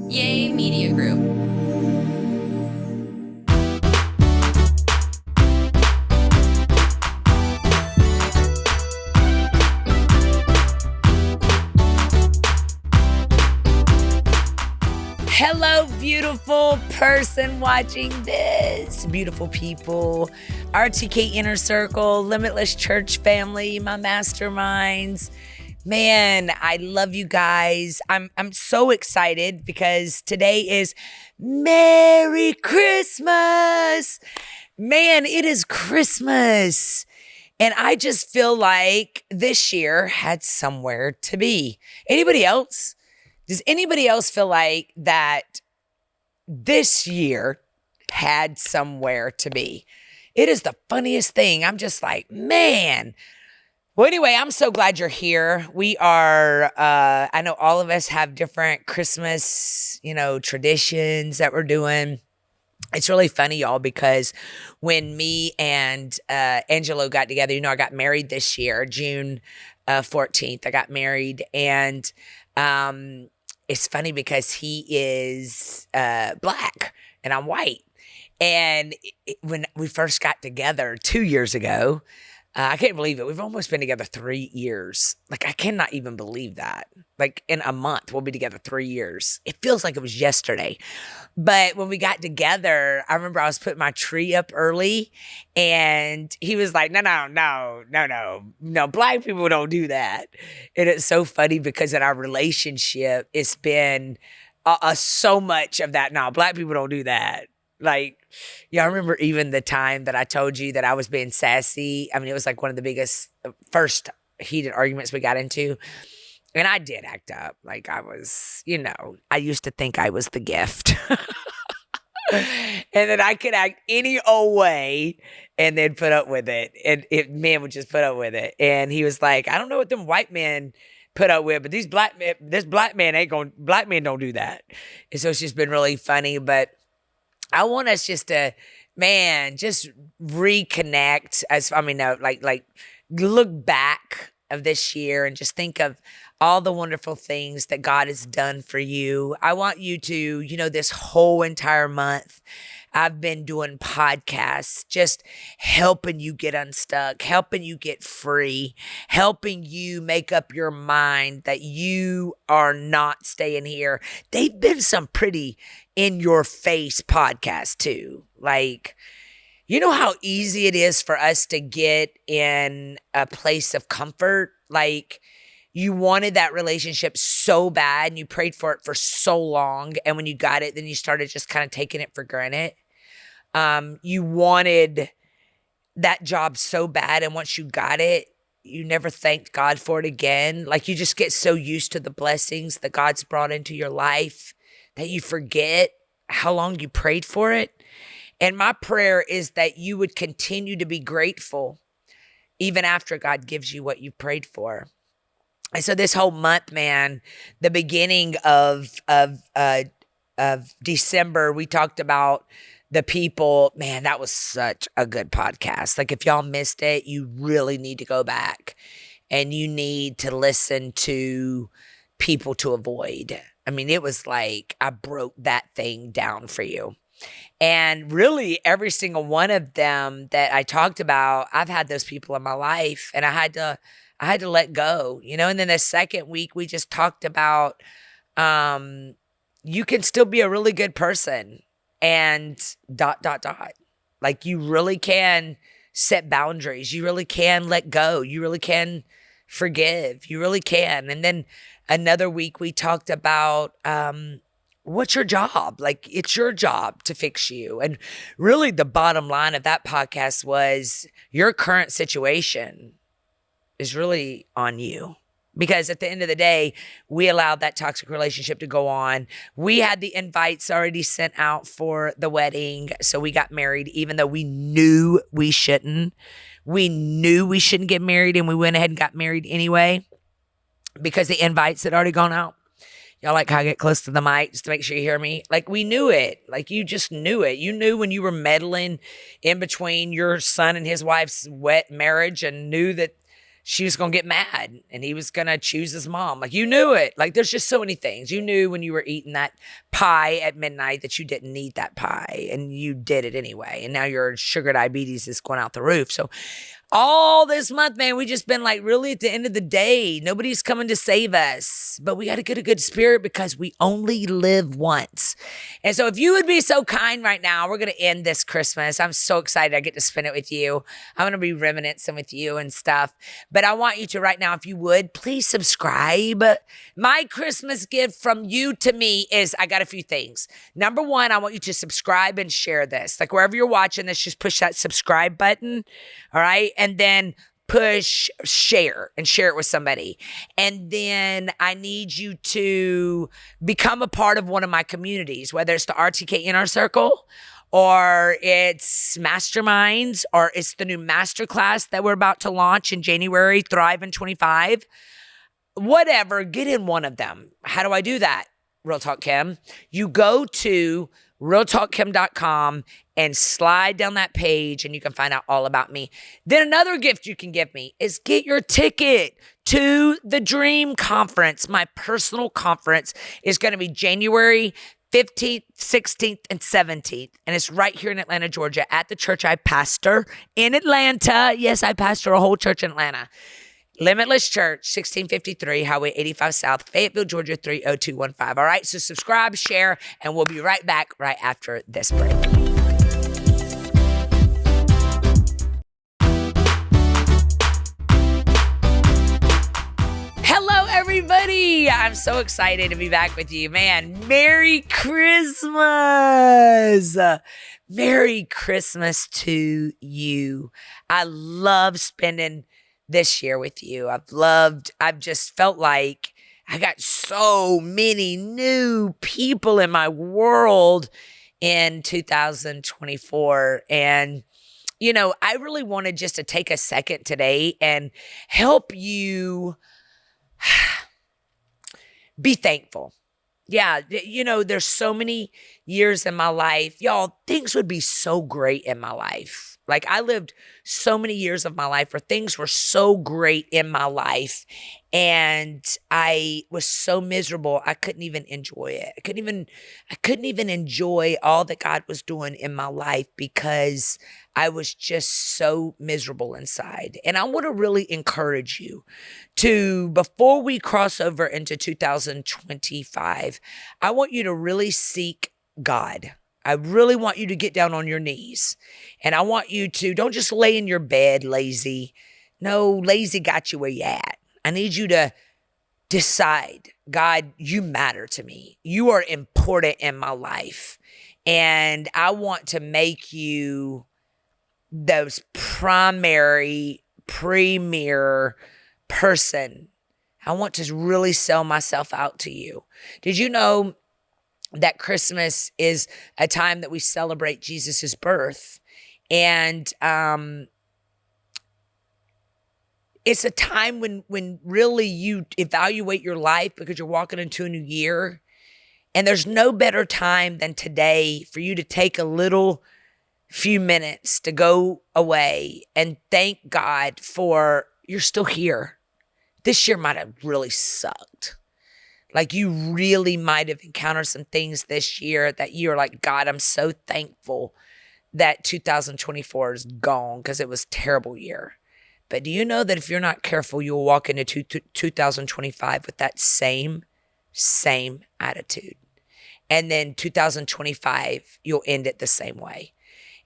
Yay Media Group. Hello, beautiful person watching this. Beautiful people. RTK Inner Circle, Limitless Church family, my masterminds. Man, I love you guys. I'm so excited because today is Merry Christmas. Man, it is Christmas. And I just feel like this year had somewhere to be. Anybody else? Does anybody else feel like that this year had somewhere to be? It is the funniest thing. I'm just like, man. Well, anyway, I'm so glad you're here. We are, I know all of us have different Christmas, traditions that we're doing. It's really funny, y'all, because when me and Angelo got together, I got married this year, June 14th. I got married, and it's funny because he is black and I'm white. And when we first got together 2 years ago, I can't believe it. We've almost been together 3 years. Like, I cannot even believe that. Like, in a month, we'll be together 3 years. It feels like it was yesterday. But when we got together, I remember I was putting my tree up early, and he was like, no, black people don't do that. And it's so funny because in our relationship, it's been so much of that. No, black people don't do that. Like, I remember even the time that I told you that I was being sassy. I mean, it was like one of the biggest, first heated arguments we got into. And I did act up. Like, I was, I used to think I was the gift. And that I could act any old way and then put up with it. And men would just put up with it. And he was like, I don't know what them white men put up with, but this black men don't do that. And so it's just been really funny. But I want us just to, just reconnect look back of this year and just think of all the wonderful things that God has done for you. I want you to, this whole entire month, I've been doing podcasts, just helping you get unstuck, helping you get free, helping you make up your mind that you are not staying here. They've been some pretty in your face podcasts too. Like, you know how easy it is for us to get in a place of comfort? Like, you wanted that relationship so bad and you prayed for it for so long. And when you got it, then you started just kind of taking it for granted. You wanted that job so bad. And once you got it, you never thanked God for it again. Like, you just get so used to the blessings that God's brought into your life that you forget how long you prayed for it. And my prayer is that you would continue to be grateful even after God gives you what you prayed for. And so this whole month, man, the beginning of December, we talked about the people. Man, that was such a good podcast. Like, if y'all missed it, you really need to go back and you need to listen to people to avoid. I mean, it was like I broke that thing down for you. And really, every single one of them that I talked about, I've had those people in my life, and I had to let go, And then the second week, we just talked about you can still be a really good person and ... Like, you really can set boundaries. You really can let go. You really can forgive. You really can. And then another week, we talked about what's your job? Like, it's your job to fix you. And really, the bottom line of that podcast was your current situation is really on you. Because at the end of the day, we allowed that toxic relationship to go on. We had the invites already sent out for the wedding. So we got married, even though we knew we shouldn't. We knew we shouldn't get married, and we went ahead and got married anyway because the invites had already gone out. Y'all like how I get close to the mic just to make sure you hear me? Like, we knew it. Like, you just knew it. You knew when you were meddling in between your son and his wife's wet marriage and knew that she was going to get mad and he was going to choose his mom. Like, you knew it. Like, there's just so many things. You knew when you were eating that pie at midnight that you didn't need that pie, and you did it anyway. And now your sugar diabetes is going out the roof. So all this month, man, we just been like, really at the end of the day, nobody's coming to save us, but we got to get a good spirit because we only live once. And so if you would be so kind right now, we're going to end this Christmas. I'm so excited I get to spend it with you. I'm going to be reminiscing with you and stuff, but I want you to right now, if you would, please subscribe. My Christmas gift from you to me is, I got a few things. Number one, I want you to subscribe and share this. Like, wherever you're watching this, just push that subscribe button. All right. And then push share and share it with somebody. And then I need you to become a part of one of my communities, whether it's the RTK Inner Circle, or it's Masterminds, or it's the new masterclass that we're about to launch in January, Thrive in 25. Whatever, get in one of them. How do I do that? Real Talk Kim. You go to realtalkkim.com and slide down that page and you can find out all about me. Then another gift you can give me is get your ticket to the Dream Conference. My personal conference is going to be January 15th, 16th, and 17th. And it's right here in Atlanta, Georgia, at the church I pastor in Atlanta. Yes, I pastor a whole church in Atlanta. Limitless Church, 1653 Highway 85 South, Fayetteville, Georgia, 30215. All right, so subscribe, share, and we'll be right back right after this break. Hello, everybody. I'm so excited to be back with you. Man, Merry Christmas. Merry Christmas to you. I love spending this year with you. I've just felt like I got so many new people in my world in 2024. And, you know, I really wanted just to take a second today and help you be thankful. Yeah, you know, there's so many years in my life. Y'all, things would be so great in my life. Like, I lived so many years of my life where things were so great in my life, and I was so miserable I couldn't even enjoy it. I couldn't even enjoy all that God was doing in my life because I was just so miserable inside. And I want to really encourage you to, before we cross over into 2025, I want you to really seek God. I really want you to get down on your knees, and I want you to, don't just lay in your bed lazy. No, lazy got you where you at. I need you to decide, God, you matter to me. You are important in my life, and I want to make you those premier person. I want to really sell myself out to you. Did you know that Christmas is a time that we celebrate Jesus's birth? And it's a time when really you evaluate your life because you're walking into a new year. And there's no better time than today for you to take a few minutes to go away and thank God for you're still here. This year might have really sucked. Like, you really might have encountered some things this year that you're like, God, I'm so thankful that 2024 is gone because it was a terrible year. But do you know that if you're not careful, you'll walk into 2025 with that same attitude. And then 2025, you'll end it the same way.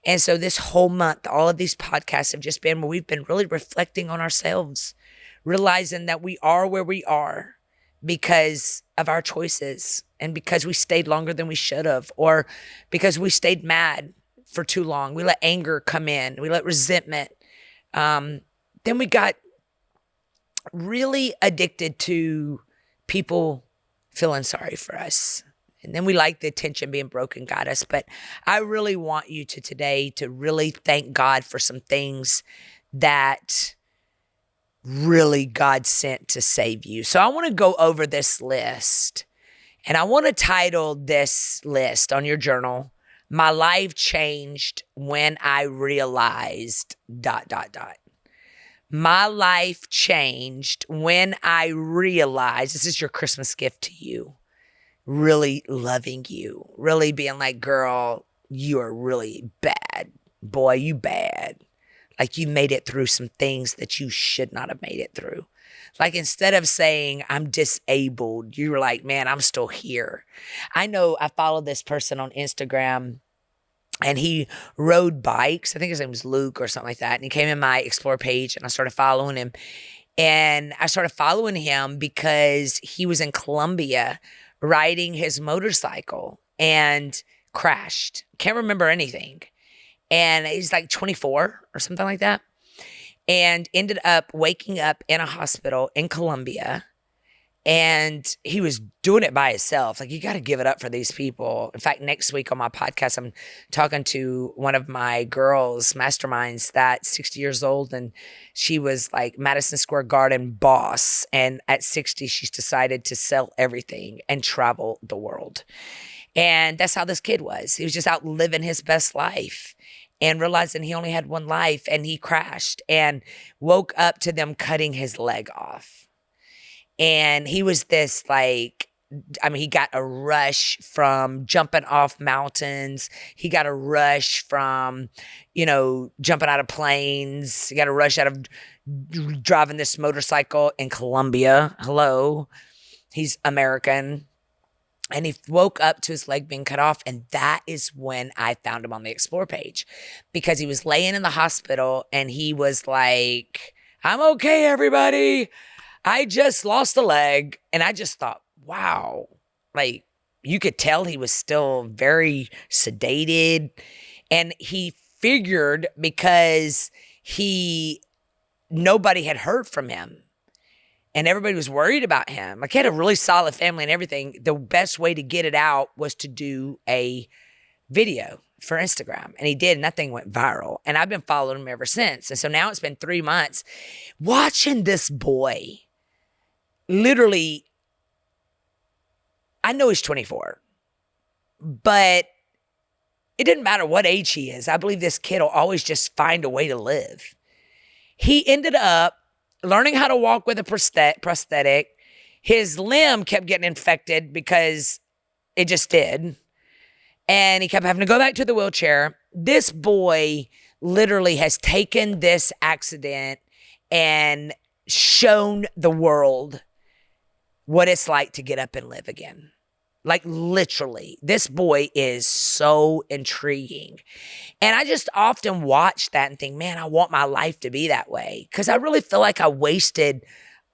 And so this whole month, all of these podcasts have just been where we've been really reflecting on ourselves, realizing that we are where we are because of our choices and because we stayed longer than we should have, or because we stayed mad for too long. We let anger come in. We let resentment. Then we got really addicted to people feeling sorry for us. And then we like the attention being broken got us. But I really want you to today to really thank God for some things that really God sent to save you. So I want to go over this list, and I want to title this list on your journal, My Life Changed When I Realized ... My life changed when I realized, this is your Christmas gift to you, really loving you, really being like, girl, you are really bad. Boy, you bad. Like you made it through some things that you should not have made it through. Like instead of saying I'm disabled, you were like, man, I'm still here. I know I followed this person on Instagram and he rode bikes. I think his name was Luke or something like that. And he came in my Explore page and I started following him. And I started following him because he was in Colombia riding his motorcycle and crashed. Can't remember anything. And he's like 24 or something like that. And ended up waking up in a hospital in Colombia. And he was doing it by himself. Like, you got to give it up for these people. In fact, next week on my podcast, I'm talking to one of my girls, masterminds, that's 60 years old. And she was like Madison Square Garden boss. And at 60, she's decided to sell everything and travel the world. And that's how this kid was. He was just out living his best life and realizing he only had one life. And he crashed and woke up to them cutting his leg off. And he was this like, I mean, he got a rush from jumping off mountains. He got a rush from, jumping out of planes. He got a rush out of driving this motorcycle in Colombia. Hello. He's American. And he woke up to his leg being cut off. And that is when I found him on the Explore page, because he was laying in the hospital and he was like, I'm okay, everybody. I just lost a leg. And I just thought, wow, like you could tell he was still very sedated. And he figured because nobody had heard from him and everybody was worried about him. Like he had a really solid family and everything. The best way to get it out was to do a video for Instagram. And he did, and that thing went viral. And I've been following him ever since. And so now it's been 3 months watching this boy. Literally, I know he's 24, but it didn't matter what age he is. I believe this kid will always just find a way to live. He ended up learning how to walk with a prosthetic. His limb kept getting infected because it just did. And he kept having to go back to the wheelchair. This boy literally has taken this accident and shown the world what it's like to get up and live again. Like literally, this boy is so intriguing. And I just often watch that and think, man, I want my life to be that way. Because I really feel like I wasted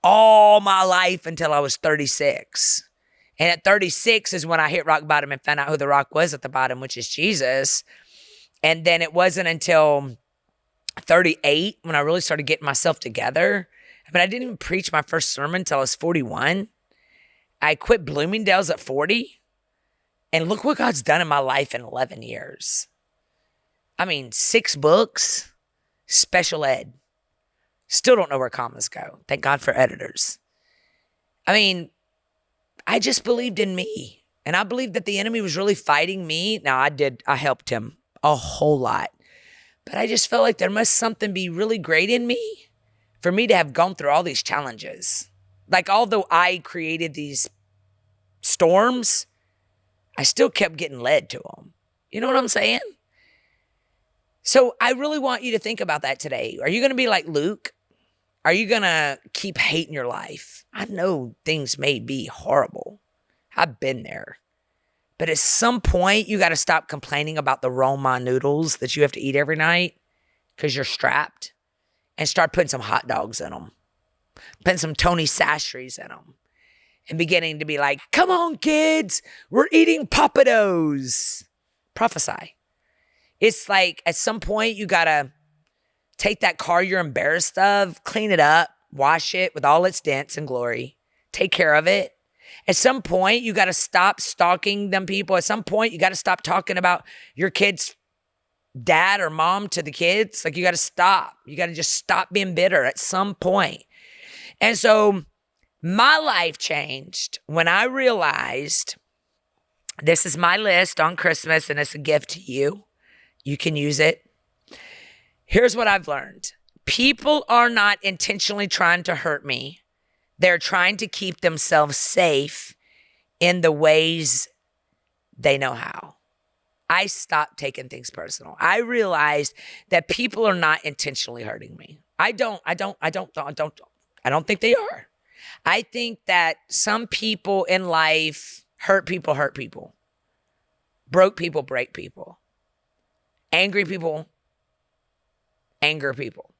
all my life until I was 36. And at 36 is when I hit rock bottom and found out who the rock was at the bottom, which is Jesus. And then it wasn't until 38 when I really started getting myself together. But I didn't even preach my first sermon until I was 41. I quit Bloomingdale's at 40. And look what God's done in my life in 11 years. I mean, 6 books, special ed. Still don't know where commas go. Thank God for editors. I mean, I just believed in me. And I believed that the enemy was really fighting me. Now, I helped him a whole lot. But I just felt like there must something be really great in me for me to have gone through all these challenges. Like, although I created these storms, I still kept getting led to them. You know what I'm saying? So I really want you to think about that today. Are you going to be like Luke? Are you going to keep hating your life? I know things may be horrible. I've been there. But at some point, you got to stop complaining about the Roma noodles that you have to eat every night because you're strapped, and start putting some hot dogs in them. Putting some Tony Chachere's in them. And beginning to be like, come on, kids. We're eating Papados. Prophesy. It's like at some point, you got to take that car you're embarrassed of, clean it up, wash it with all its dents and glory. Take care of it. At some point, you got to stop stalking them people. At some point, you got to stop talking about your kids' dad or mom to the kids. Like, you got to stop. You got to just stop being bitter at some point. And so my life changed when I realized this is my list on Christmas, and it's a gift to you. You can use it. Here's what I've learned. People are not intentionally trying to hurt me. They're trying to keep themselves safe in the ways they know how. I stopped taking things personal. I realized that people are not intentionally hurting me. I don't think they are. I think that some people in life hurt people. Broke people break people. Angry people anger people.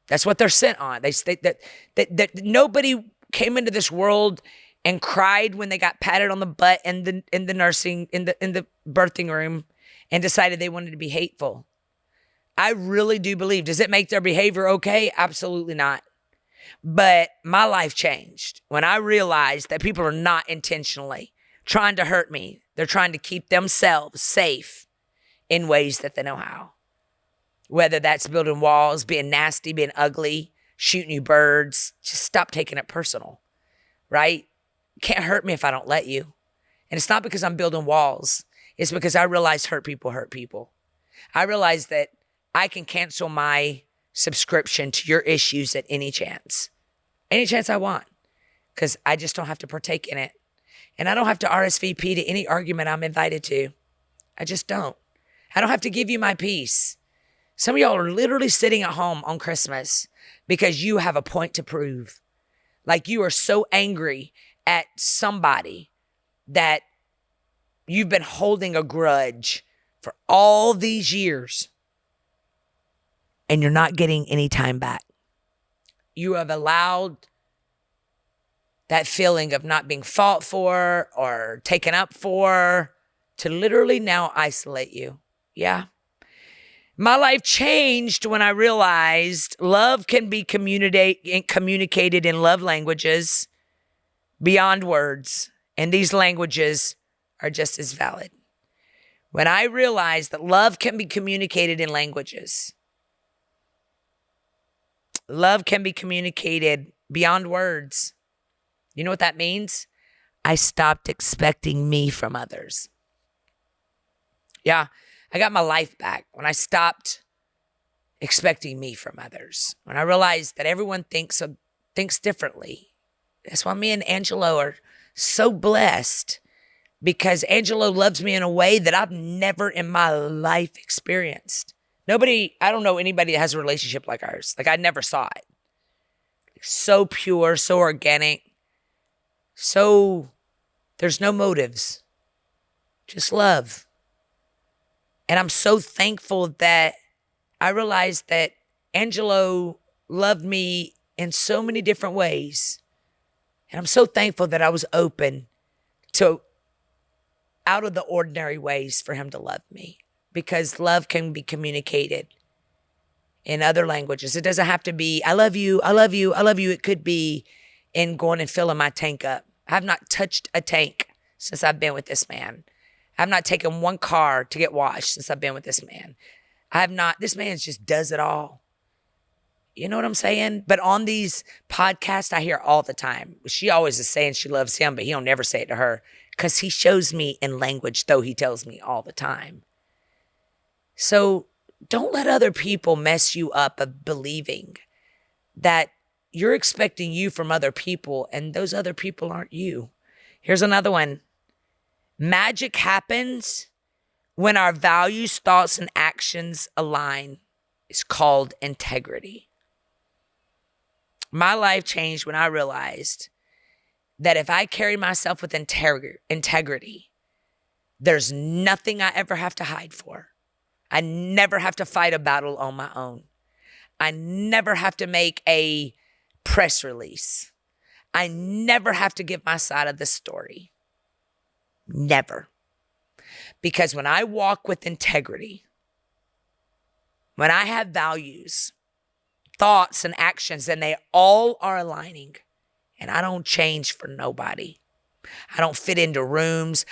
That's what they're sent on. They say that nobody came into this world and cried when they got patted on the butt in the birthing room and decided they wanted to be hateful. I really do believe. Does it make their behavior okay? Absolutely not. But my life changed when I realized that people are not intentionally trying to hurt me. They're trying to keep themselves safe in ways that they know how. Whether that's building walls, being nasty, being ugly, shooting you birds, just stop taking it personal, right? You can't hurt me if I don't let you. And it's not because I'm building walls. It's because I realize hurt people hurt people. I realize that I can cancel my subscription to your issues at any chance I want, because I just don't have to partake in it. And I don't have to RSVP to any argument I'm invited to. I just don't. I don't have to give you my peace. Some of y'all are literally sitting at home on Christmas because you have a point to prove. Like you are so angry at somebody that you've been holding a grudge for all these years and you're not getting any time back. You have allowed that feeling of not being fought for or taken up for to literally now isolate you. Yeah. My life changed when I realized love can be communicated in love languages beyond words, and these languages are just as valid. When I realized that love can be communicated in languages, love can be communicated beyond words. You know what that means? I stopped expecting me from others. Yeah. I got my life back when I stopped expecting me from others. When I realized that everyone thinks differently. That's why me and Angelo are so blessed, because Angelo loves me in a way that I've never in my life experienced. I don't know anybody that has a relationship like ours. Like I never saw it. So pure, so organic, so there's no motives, just love. And I'm so thankful that I realized that Angelo loved me in so many different ways. And I'm so thankful that I was open to out of the ordinary ways for him to love me, because love can be communicated in other languages. It doesn't have to be, I love you, I love you, I love you. It could be in going and filling my tank up. I have not touched a tank since I've been with this man. I've not taken one car to get washed since I've been with this man. This man just does it all. You know what I'm saying? But on these podcasts, I hear all the time, she always is saying she loves him, but he don't never say it to her, because he shows me in language, though he tells me all the time. So don't let other people mess you up of believing that you're expecting you from other people and those other people aren't you. Here's another one. Magic happens when our values, thoughts, and actions align. It's called integrity. My life changed when I realized that if I carry myself with integrity, there's nothing I ever have to hide for. I never have to fight a battle on my own. I never have to make a press release. I never have to give my side of the story. Never. Because when I walk with integrity, when I have values, thoughts, and actions, and they all are aligning, and I don't change for nobody. I don't fit into rooms.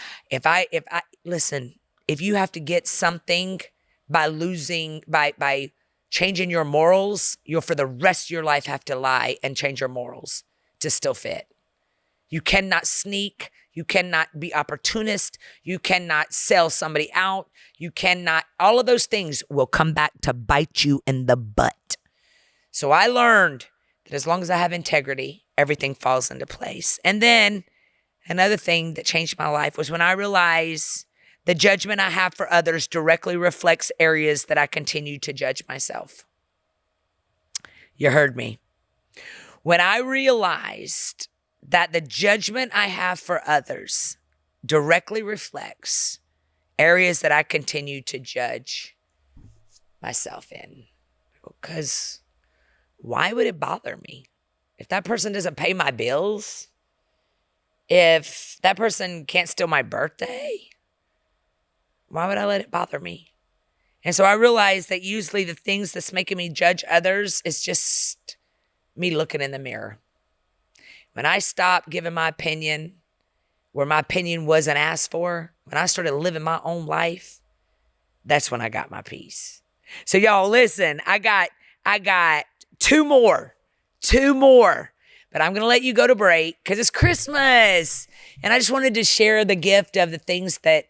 Listen, if you have to get something by changing your morals, you'll for the rest of your life have to lie and change your morals to still fit. You cannot sneak. You cannot be opportunist. You cannot sell somebody out. You cannot, all of those things will come back to bite you in the butt. So I learned that as long as I have integrity, everything falls into place. And then another thing that changed my life was when I realized the judgment I have for others directly reflects areas that I continue to judge myself. You heard me. When I realized that the judgment I have for others directly reflects areas that I continue to judge myself in. Because why would it bother me? If that person doesn't pay my bills, if that person can't steal my birthday, why would I let it bother me? And so I realized that usually the things that's making me judge others is just me looking in the mirror. When I stopped giving my opinion where my opinion wasn't asked for, when I started living my own life, that's when I got my peace. So y'all listen, I got two more, but I'm going to let you go to break because it's Christmas. And I just wanted to share the gift of the things that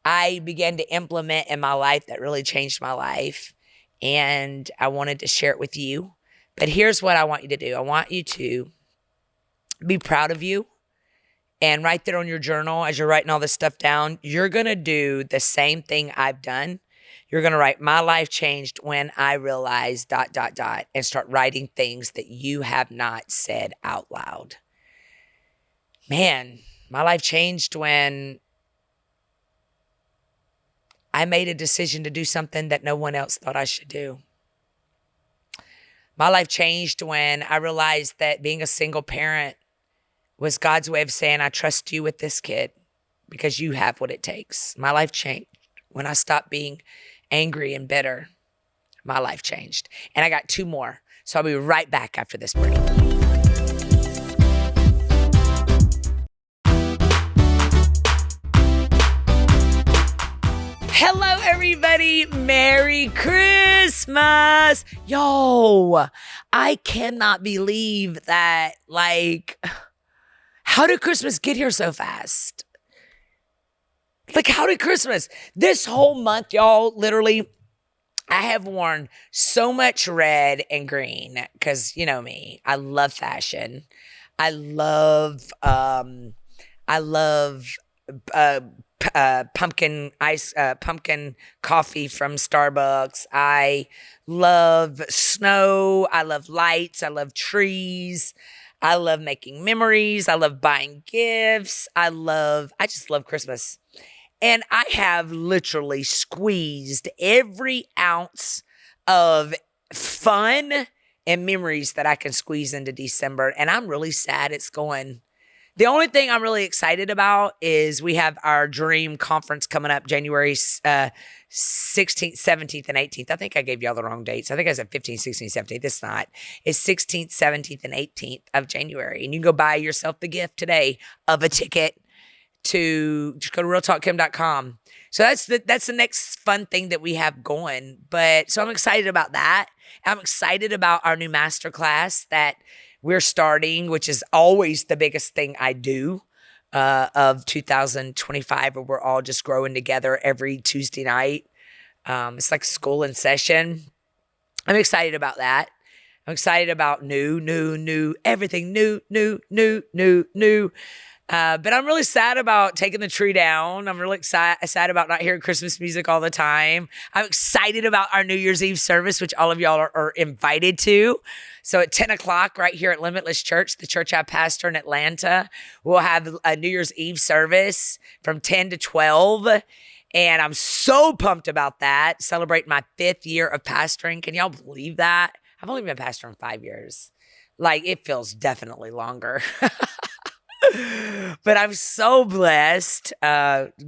I began to implement in my life that really changed my life. And I wanted to share it with you. But here's what I want you to do. I want you to be proud of you. And right there on your journal, as you're writing all this stuff down, you're going to do the same thing I've done. You're going to write, my life changed when I realized ... and start writing things that you have not said out loud. Man, my life changed when I made a decision to do something that no one else thought I should do. My life changed when I realized that being a single parent was God's way of saying, I trust you with this kid because you have what it takes. My life changed when I stopped being angry and bitter. My life changed. And I got two more. So I'll be right back after this break. Hello, everybody. Merry Christmas. Yo, I cannot believe that, how did Christmas get here so fast? How did Christmas? This whole month, y'all, literally, I have worn so much red and green because, you know me, I love fashion. I love pumpkin coffee from Starbucks. I love snow. I love lights. I love trees. I love making memories. I love buying gifts. I just love Christmas. And I have literally squeezed every ounce of fun and memories that I can squeeze into December. And I'm really sad it's going. The only thing I'm really excited about is we have our Dream Conference coming up January 16th, 17th, and 18th. I think I gave y'all the wrong dates. I think I said 15th, 16th, 17th. It's not. It's 16th, 17th, and 18th of January. And you can go buy yourself the gift today of a ticket to just go to realtalkkim.com. So that's the next fun thing that we have going. So I'm excited about that. I'm excited about our new masterclass that we're starting, which is always the biggest thing I do of 2025, where we're all just growing together every Tuesday night. It's like school in session. I'm excited about that. I'm excited about new, everything new. But I'm really sad about taking the tree down. I'm really sad about not hearing Christmas music all the time. I'm excited about our New Year's Eve service, which all of y'all are invited to. So at 10 o'clock right here at Limitless Church, the church I pastor in Atlanta, we'll have a New Year's Eve service from 10 to 12. And I'm so pumped about that, celebrating my 5th year of pastoring. Can y'all believe that? I've only been pastoring 5 years. It feels definitely longer. But I'm so blessed.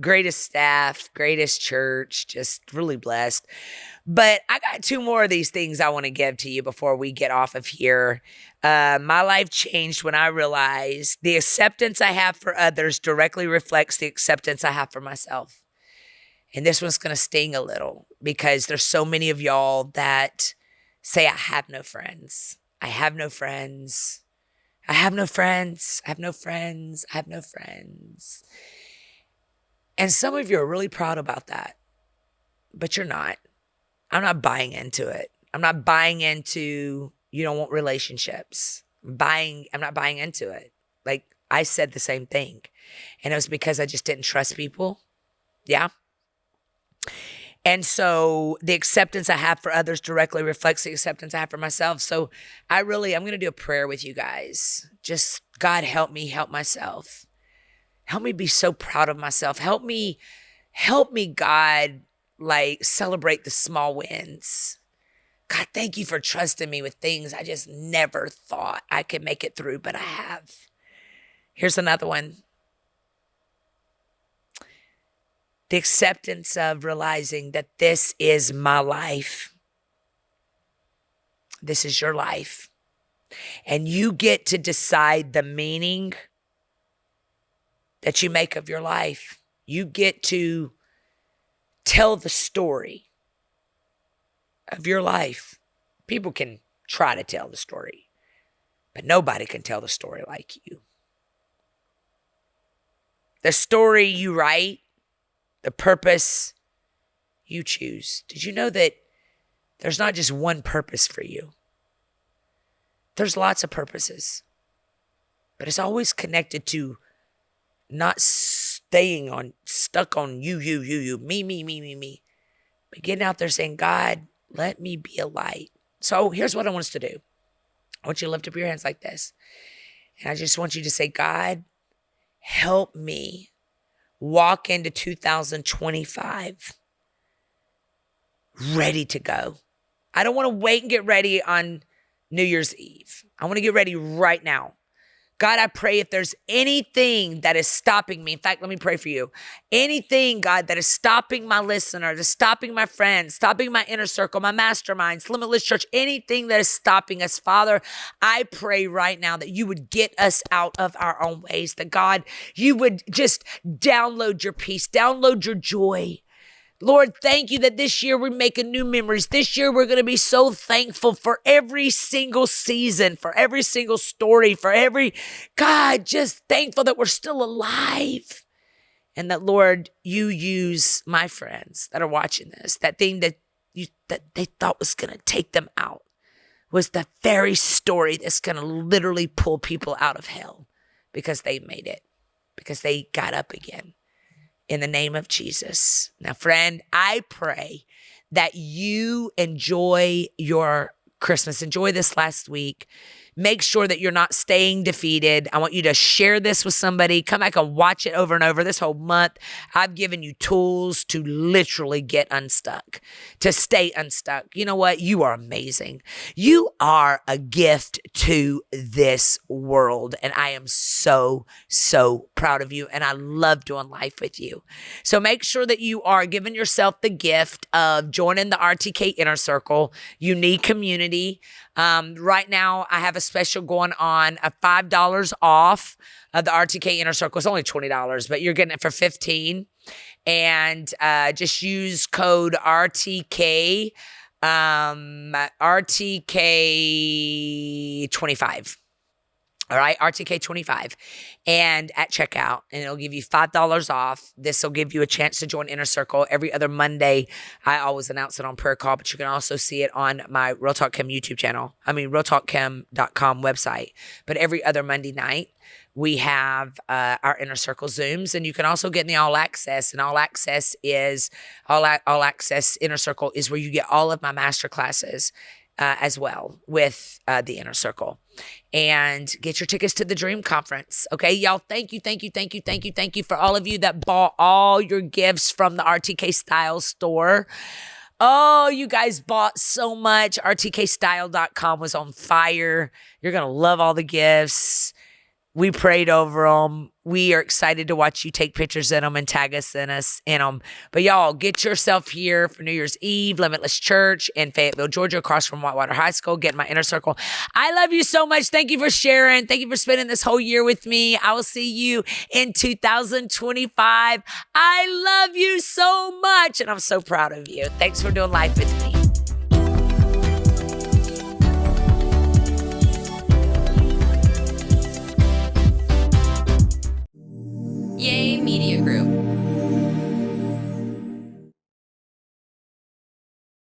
Greatest staff, greatest church, just really blessed. But I got 2 more of these things I want to give to you before we get off of here. My life changed when I realized the acceptance I have for others directly reflects the acceptance I have for myself. And this one's going to sting a little because there's so many of y'all that say, I have no friends. I have no friends. I have no friends. I have no friends. I have no friends. And some of you are really proud about that, but you're not. I'm not buying into it. I'm not buying into you don't want relationships. I'm not buying into it. Like, I said the same thing. And it was because I just didn't trust people. Yeah. And so the acceptance I have for others directly reflects the acceptance I have for myself. So I'm going to do a prayer with you guys. Just, God, help me help myself. Help me be so proud of myself. Help me, God, like, celebrate the small wins. God, thank you for trusting me with things I just never thought I could make it through, but I have. Here's another one. The acceptance of realizing that this is my life. This is your life. And you get to decide the meaning that you make of your life. You get to tell the story of your life. People can try to tell the story, but nobody can tell the story like you. The story you write, the purpose you choose. Did you know that there's not just one purpose for you? There's lots of purposes, but it's always connected to not staying stuck on you, me. But getting out there saying, God, let me be a light. So here's what I want us to do. I want you to lift up your hands like this. And I just want you to say, God, help me walk into 2025 ready to go. I don't want to wait and get ready on New Year's Eve. I want to get ready right now. God, I pray if there's anything that is stopping me. In fact, let me pray for you. Anything, God, that is stopping my listeners, is stopping my friends, stopping my inner circle, my masterminds, Limitless Church, anything that is stopping us, Father, I pray right now that you would get us out of our own ways, that God, you would just download your peace, download your joy. Lord, thank you that this year we're making new memories. This year we're going to be so thankful for every single season, for every single story, God, just thankful that we're still alive. And that, Lord, you use my friends that are watching this. That thing that they thought was going to take them out was the very story that's going to literally pull people out of hell because they made it, because they got up again. In the name of Jesus. Now, friend, I pray that you enjoy your Christmas. Enjoy this last week. Make sure that you're not staying defeated. I want you to share this with somebody. Come back and watch it over and over. This whole month, I've given you tools to literally get unstuck, to stay unstuck. You know what? You are amazing. You are a gift to this world. And I am so, so proud of you. And I love doing life with you. So make sure that you are giving yourself the gift of joining the RTK Inner Circle, unique community. Right now, I have a special going on, a $5 off of the RTK Inner Circle. It's only $20, but you're getting it for $15. And just use code RTK, RTK25. All right, RTK25, and at checkout, and it'll give you $5 off. This will give you a chance to join Inner Circle every other Monday. I always announce it on prayer call, but you can also see it on my Real Talk Kim YouTube channel. RealTalkKim.com website. But every other Monday night, we have our Inner Circle Zooms, and you can also get in the All Access. And All Access Inner Circle is where you get all of my master classes as well with the Inner Circle. And get your tickets to the Dream Conference. Okay, y'all, thank you for all of you that bought all your gifts from the RTK Style store. Oh, you guys bought so much. RTKstyle.com was on fire. You're going to love all the gifts. We prayed over them. We are excited to watch you take pictures in them and tag us in them. But y'all, get yourself here for New Year's Eve, Limitless Church in Fayetteville, Georgia, across from Whitewater High School. Get in my Inner Circle. I love you so much. Thank you for sharing. Thank you for spending this whole year with me. I will see you in 2025. I love you so much, and I'm so proud of you. Thanks for doing life with me.